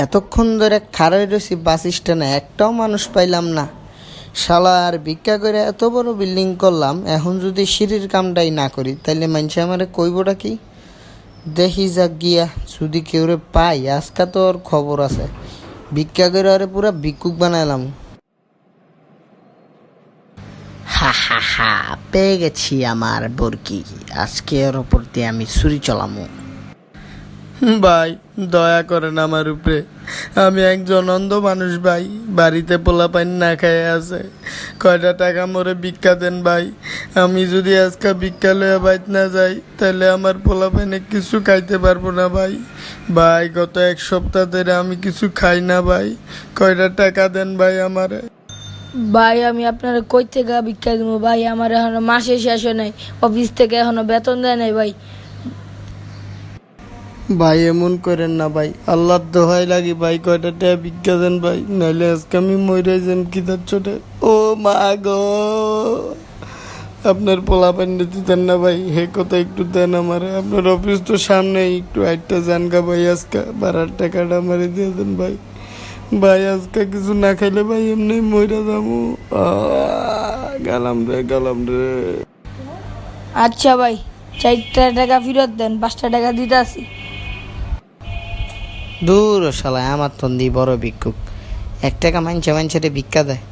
এতক্ষণ ধরে খাড়াই রয়েছি বাস স্ট্যান্ডে, একটাও মানুষ পাইলাম না। শালা আর ভিক্ষা করে এত বড় বিল্ডিং করলাম, এখন যদি সিঁড়ির কামটাই না করি তাইলে মানুষে আমারে কইবটা কি? দেখি যাক গিয়া, যদি কেউরে পাই আজকা তো ওর খবর আছে। ভিক্ষা করে আরে পুরা ভিক্ষুক বানাইলাম। হা হা হা, পেয়ে গেছি আমার বরকি। আজকে ওর ওপর দিয়ে আমি ছুরি চালামু। ভাই দয়া করেন আমার উপরে, আমি একজন অন্ধ মানুষ ভাই, বাড়িতে পোলাপাইন না খেয়ে আছে। কয়টা টাকা মোরে ভিক্ষা দেন ভাই। আমি যদি আজকে ভিক্ষা লইয়া বাইত না যাই তাহলে আমার পোলাপাইনে কিছু খাইতে পারবো না ভাই। ভাই গত এক সপ্তাহ ধরে আমি কিছু খাই না ভাই, কয়টা টাকা দেন ভাই আমারে। ভাই আমি আপনার কই থেকে ভিক্ষা দেবো ভাই? আমার এখনো মাসে শেষ হয় নাই, অফিস থেকে এখনো বেতন দেয় নাই ভাই। ভাই এমন করেন না ভাই, আল্লাহর দোহাই লাগি ভাই, কয়টা টাকা ভিক্ষা দেন ভাই, নাইলে আজকে আমি মরে যাম খিদার চোটে। ও মা গো, আপনার পোলা পান্ডে দিতেন না ভাই, হে কথা একটু দেন আমারে। আপনার অফিস তো সামনে, একটু একটা জানগা ভাই, আজকে ভাড়ার টাকাটা আমারে দিয়ে দেন ভাই। ভাই আজকে কিছু না খাইলে ভাই এমনি মরে যাবো। গেলাম রে গেলাম রে। আচ্ছা ভাই, 4টা টাকা ফেরত দেন, 5টা টাকা দিতে আসি। দূর শালা, আমার তন্দি বড় ভিক্ষুক, 1 টাকা মানছে মানছে ভিক্ষা দেয়।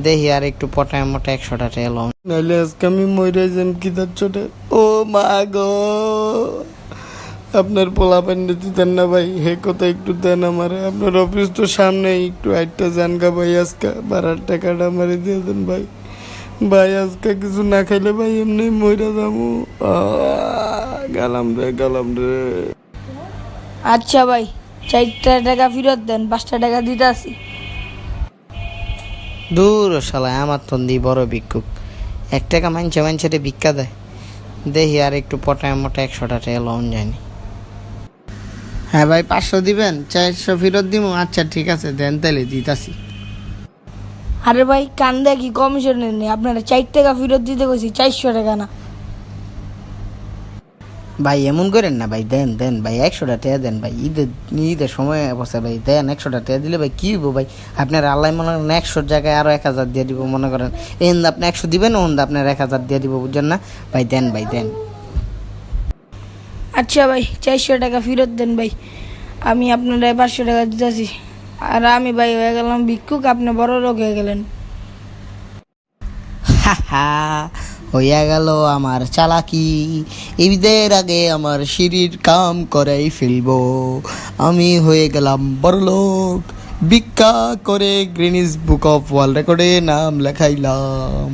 দেখি আর একটু পটায় মোটা 100টা এলো, নাইলে আজকে আমি মরে যাম খিদার চোটে। ও মা গো, আপনার পোলা পান্ডে দিতেন না ভাই, হে কথা একটু দেন আমারে। আপনার অফিস তো সামনে, একটু একটা জানগা ভাই, আজকে ভাড়ার টাকাটা আমারে দিয়ে দেন ভাই। ভাই আজকে কিছু না খাইলে ভাই এমনি মরে যাবো। গেলাম রে গেলাম রে। আচ্ছা ভাই, 4টা টাকা ফেরত দেন, 5টা টাকা দিতে আসি। দূর শালা, আমার তন্দি বড় ভিক্ষুক, 1 টাকা মানছে মানছে ভিক্ষা দেয়। দেখি আর একটু পটায় মোটা 100টা এলো যায়নি। হ্যাঁ ভাই, 500 দিবেন? 400 ফেরত দিব। আচ্ছা ঠিক আছে, দেন তাহলে দিতাছি। আরে ভাই কান দেয় কি কমিশন নেই? আপনারা 4 টাকা ফেরত দিতে কইছি, 400 টাকা না। ভাই এমন করেন না ভাই, দেন দেন ভাই, 100টা টাকা দেন ভাই। ঈদের সময় বসে ভাই, দেন 100টা টাকা দিলে ভাই কী হইব ভাই। আপনার আল্লাহ মনে করেন 100 জায়গায় আরও 1000 দিয়ে দিব, মনে করেন এই আপনি 100 দিবেন, ওন আপনার 1000 দিয়ে দিব, বুঝছেন না ভাই? দেন ভাই দেন। আচ্ছা ভাই, 400 টাকা ফেরত দেন ভাই, আমি আপনারা 500 টাকা দিতেছি। আর আমি ভাই হয়ে গেলাম ভিক্ষুক, আপনি বড় লোক হয়ে গেলেন। হইয়া গেল আমার চালাকি, ঈদের আগে আমার সিঁড়ির কাম করাই ফেলবো। আমি হয়ে গেলাম বড়লোক, ভিক্ষা করে গ্রিনিস বুক অফ ওয়ার্ল্ড রেকর্ডে নাম লেখাইলাম।